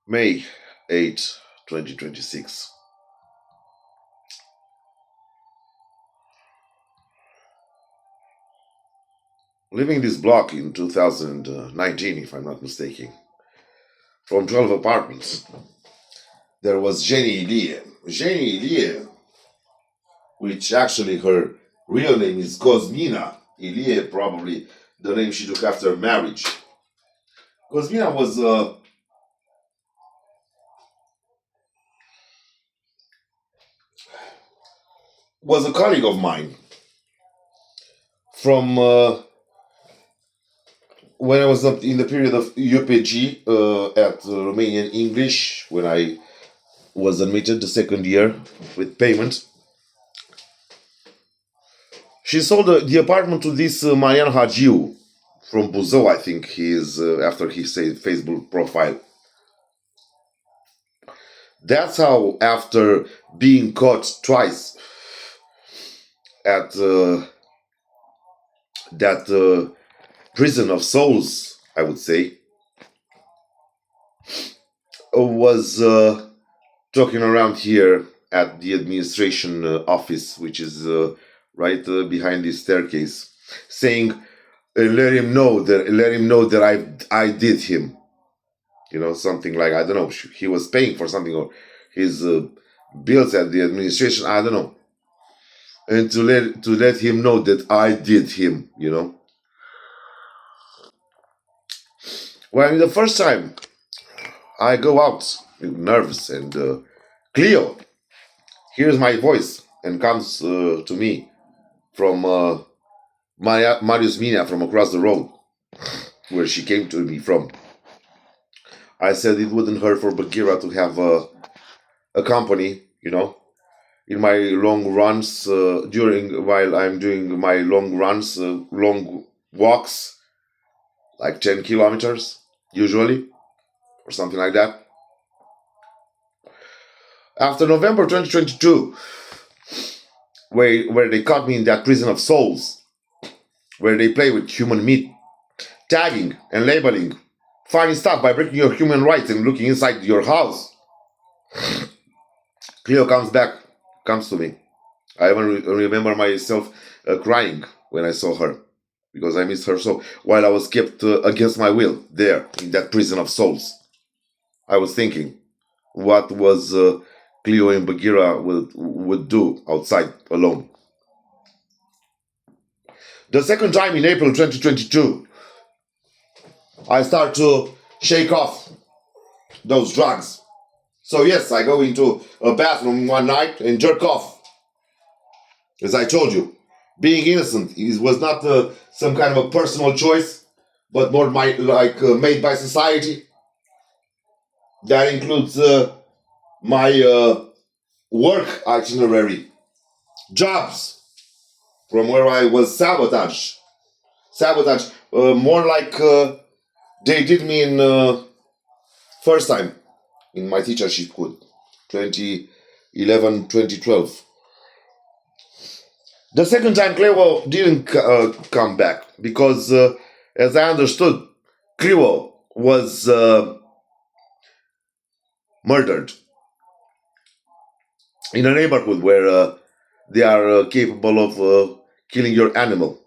May 8, 2026. Living this block in 2019, if I'm not mistaken, from 12 apartments, there was Jenny Ilie. Jenny Ilie, which actually her real name is Cosmina Ilie, probably the name she took after marriage. Cosmina was a colleague of mine from when I was in the period of UPG at Romanian English, when I was admitted the second year with payment. She sold the apartment to this Marian Hagiu from Buzău, I think he is, after he said Facebook profile. That's how, after being caught twice at that prison of souls, I would say, was talking around here at the administration office, which is right behind this staircase, saying, "Let him know that I did him." You know, something like, I don't know, he was paying for something, or his bills at the administration, I don't know, and to let him know that I did him. You know, well, the first time I go out nervous, and Cleo hears my voice and comes to me from Marius Mina, from across the road, where she came to me from. I said it wouldn't hurt for Bagheera to have a company, you know, in my long runs, while I'm doing my long runs, long walks, like 10 kilometers usually, or something like that. After November 2022, where they caught me in that prison of souls, where they play with human meat, tagging and labeling, finding stuff by breaking your human rights and looking inside your house. Cleo comes to me. I even remember myself crying when I saw her, because I missed her so, while I was kept against my will there in that prison of souls. I was thinking, what was Cleo and Bagheera would do outside alone. The second time, in April 2022, I start to shake off those drugs. So yes, I go into a bathroom one night and jerk off. As I told you, being innocent was not some kind of a personal choice, but more made by society. That includes my work itinerary, jobs, from where I was sabotaged, more like they did me in first time in my teachership code, 2011, 2012. The second time, Cleo didn't come back because, as I understood, Cleo was murdered in a neighborhood where they are capable of killing your animal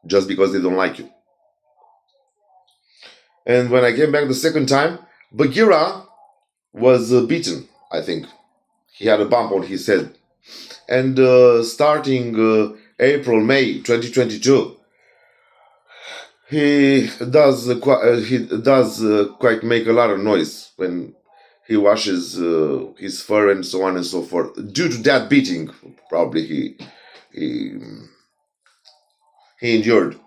just because they don't like you. And when I came back the second time, Bagheera was beaten, I think. He had a bump on his head. And starting April, May 2022, he does quite make a lot of noise when he washes his fur and so on and so forth. Due to that beating, probably he endured.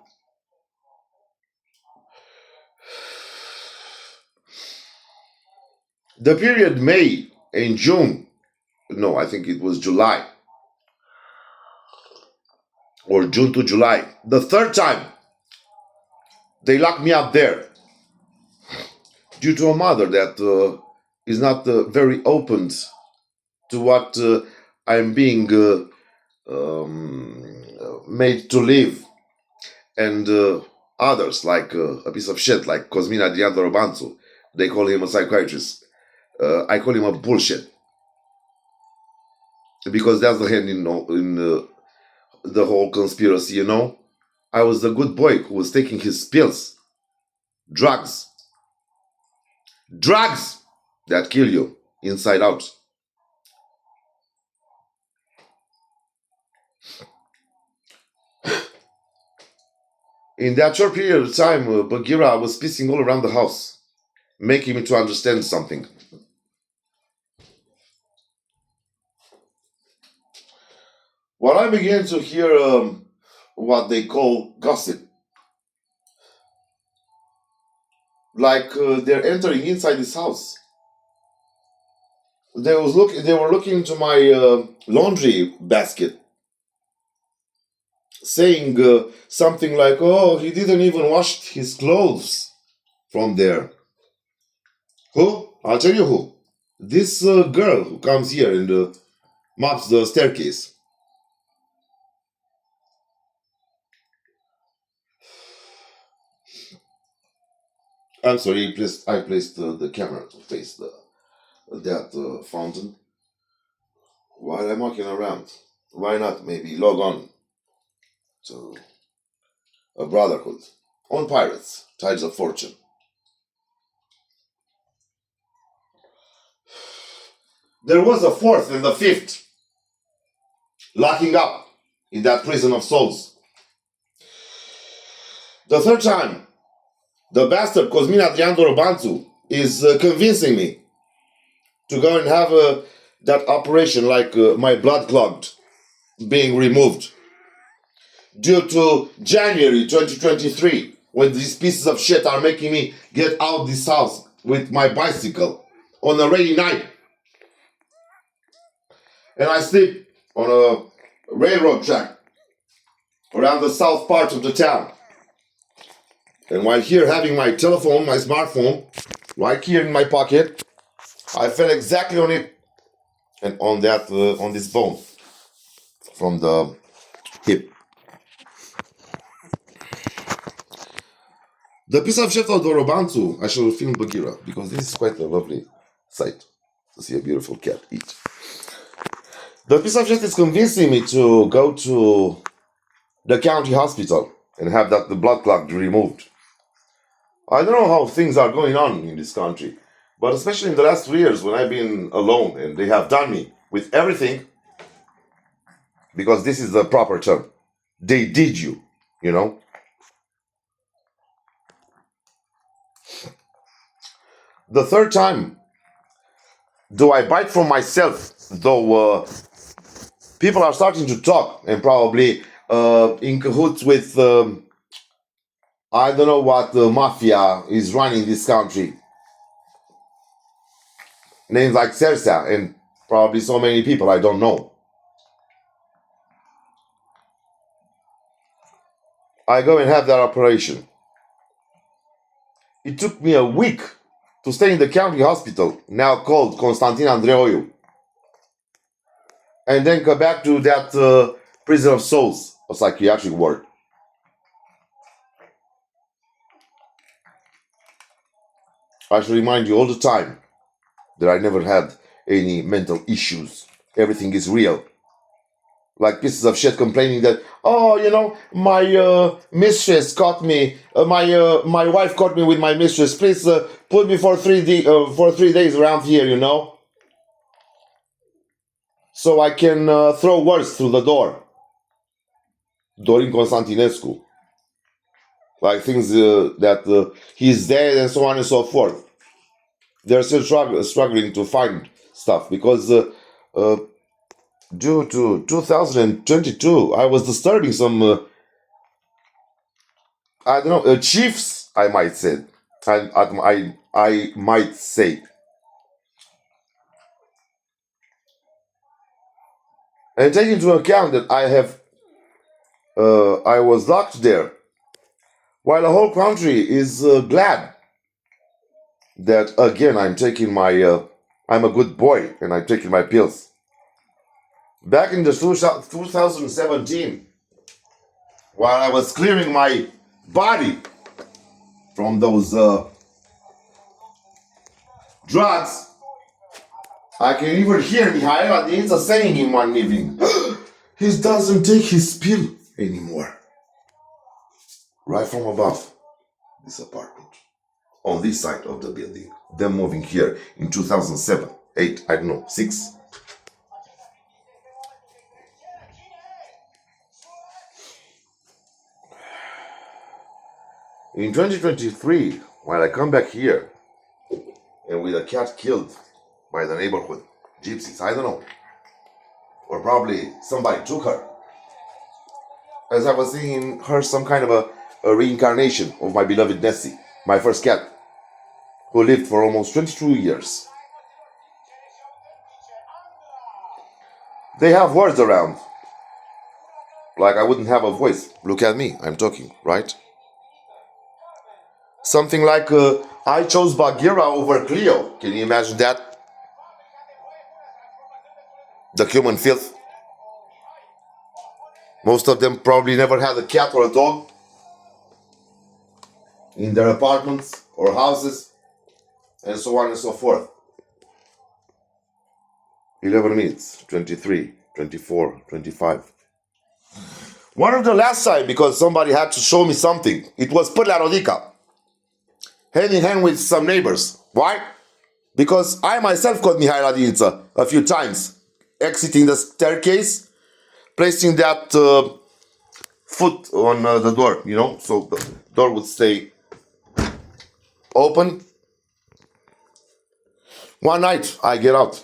The period May and June, no, I think it was July, or June to July. The third time, they locked me up there due to a mother that is not very open to what I'm being made to live, and others like a piece of shit like Cosmin Adrian Dorobanțu. They call him a psychiatrist. I call him a bullshit because that's the hand in the whole conspiracy. I was the good boy who was taking his pills, drugs, drugs that kill you inside out. In that short period of time, Bagheera was pissing all around the house, making me to understand something. When I began to hear what they call gossip, like they're entering inside this house. They were looking into my laundry basket, saying something like, "Oh, he didn't even wash his clothes from there." Who? I'll tell you who. This girl who comes here and mops the staircase. I'm sorry, I placed the camera to face that fountain while I'm walking around. Why not maybe log on to a brotherhood on Pirates, Tides of Fortune? There was a fourth and the fifth locking up in that prison of souls. The third time, the bastard Cosmin Adrian Dorobantu is convincing me to go and have that operation, like my blood clogged being removed due to January 2023, when these pieces of shit are making me get out this house with my bicycle on a rainy night. And I sleep on a railroad track around the south part of the town. And while here having my telephone, my smartphone, right here in my pocket, I fell exactly on it and on this bone from the hip. The piece of shit of Dorobantu, I shall film Bagheera because this is quite a lovely sight to see a beautiful cat eat. The piece of shit is convincing me to go to the county hospital and have the blood clot removed. I don't know how things are going on in this country, but especially in the last 2 years when I've been alone and they have done me with everything, because this is the proper term. They did you, you know. The third time, do I bite from myself, though people are starting to talk and probably in cahoots with, I don't know what mafia is running this country. Names like Cersa and probably so many people I don't know. I go and have that operation. It took me a week to stay in the county hospital, now called Constantin Andreoiu, and then go back to that prison of souls, a psychiatric ward. I should remind you all the time that I never had any mental issues. Everything is real. Like pieces of shit complaining that, oh, my mistress caught me. My wife caught me with my mistress. Please put me for 3 days around here, so I can throw words through the door. Dorin Constantinescu. Like things that he's dead and so on and so forth. They're still struggling to find stuff because due to 2022, I was disturbing some, I don't know, chiefs, I might say. I might say. And take into account that I was locked there, while the whole country is glad that again I'm a good boy and I'm taking my pills. Back in the 2017, while I was clearing my body from those drugs, I can even hear Mihail Adinza saying in one evening, he doesn't take his pill anymore. Right from above this apartment, on this side of the building. Them moving here in 2007, 8, I don't know, 6. In 2023, while I come back here, and with a cat killed by the neighborhood gypsies, I don't know, or probably somebody took her, as I was seeing her some kind of a reincarnation of my beloved Nessie, my first cat, who lived for almost 22 years. They have words around, like I wouldn't have a voice. Look at me, I'm talking, right? Something like, I chose Bagheera over Cleo. Can you imagine that? The human filth. Most of them probably never had a cat or a dog in their apartments or houses, and so on and so forth. 11 minutes, 23, 24, 25. One of the last time, because somebody had to show me something, it was Pârlea Rodica, hand in hand with some neighbors. Why? Because I myself caught Mihail Adința a few times, exiting the staircase, placing that foot on the door, you know, so the door would stay open. One night, I get out.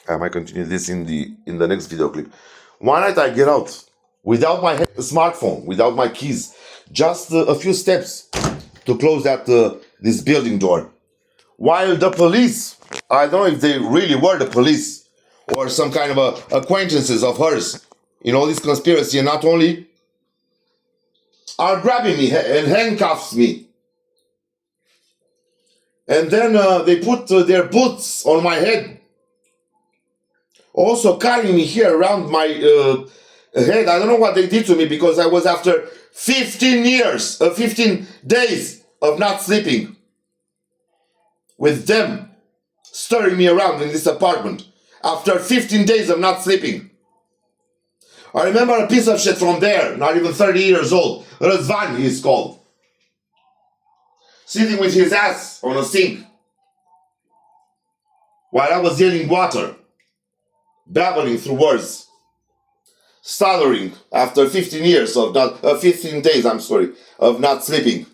I might continue this in the next video clip. One night I get out without my smartphone, without my keys, just a few steps to close that this building door. While the police, I don't know if they really were the police or some kind of acquaintances of hers, you know, this conspiracy, and not only, are grabbing me and handcuffs me. And then they put their boots on my head. Also carrying me here around my head. I don't know what they did to me, because I was after 15 days of not sleeping, with them stirring me around in this apartment. After 15 days of not sleeping. I remember a piece of shit from there, not even 30 years old, Răzvan he is called, sitting with his ass on a sink while I was yelling water, babbling through words, stuttering after 15 days of not sleeping.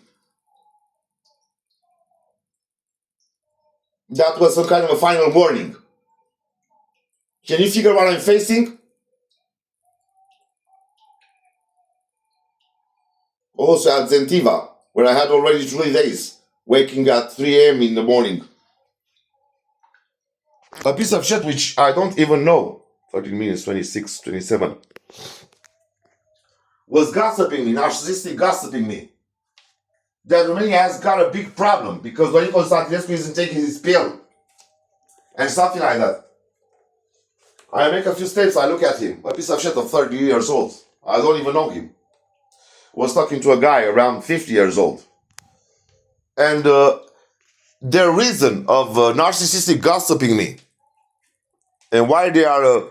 That was some kind of a final warning. Can you figure what I'm facing? Also at Zentiva, where I had already 3 days, waking at 3 a.m. in the morning. A piece of shit which I don't even know, 13 minutes, 26, 27, was gossiping me, narcissistic gossiping me, that Romania has got a big problem because Dorin Constantinescu isn't taking his pill, and something like that. I make a few steps, I look at him, a piece of shit of 30 years old, I don't even know him, was talking to a guy around 50 years old. And their reason of narcissistic gossiping me, and why they are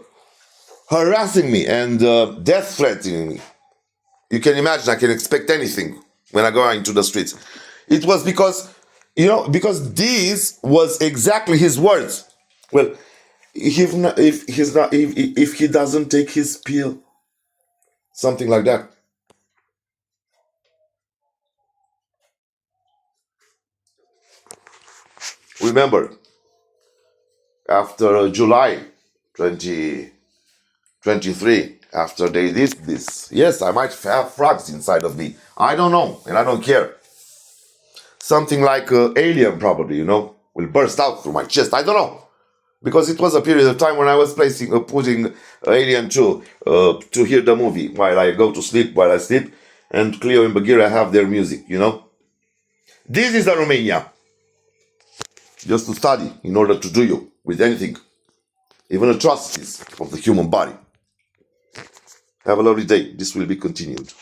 harassing me and death threatening me. You can imagine I can expect anything when I go into the streets. It was because, you know, because these was exactly his words. Well, if he doesn't take his pill, something like that. Remember, after July 2023, after they did this, yes, I might have frogs inside of me. I don't know, and I don't care. Something like alien probably, you know, will burst out through my chest. I don't know. Because it was a period of time when I was putting Alien 2 to hear the movie while I go to sleep, while I sleep, and Cleo and Bagheera have their music, you know. This is the Romania. Just to study in order to do you with anything, even atrocities of the human body. Have a lovely day. This will be continued.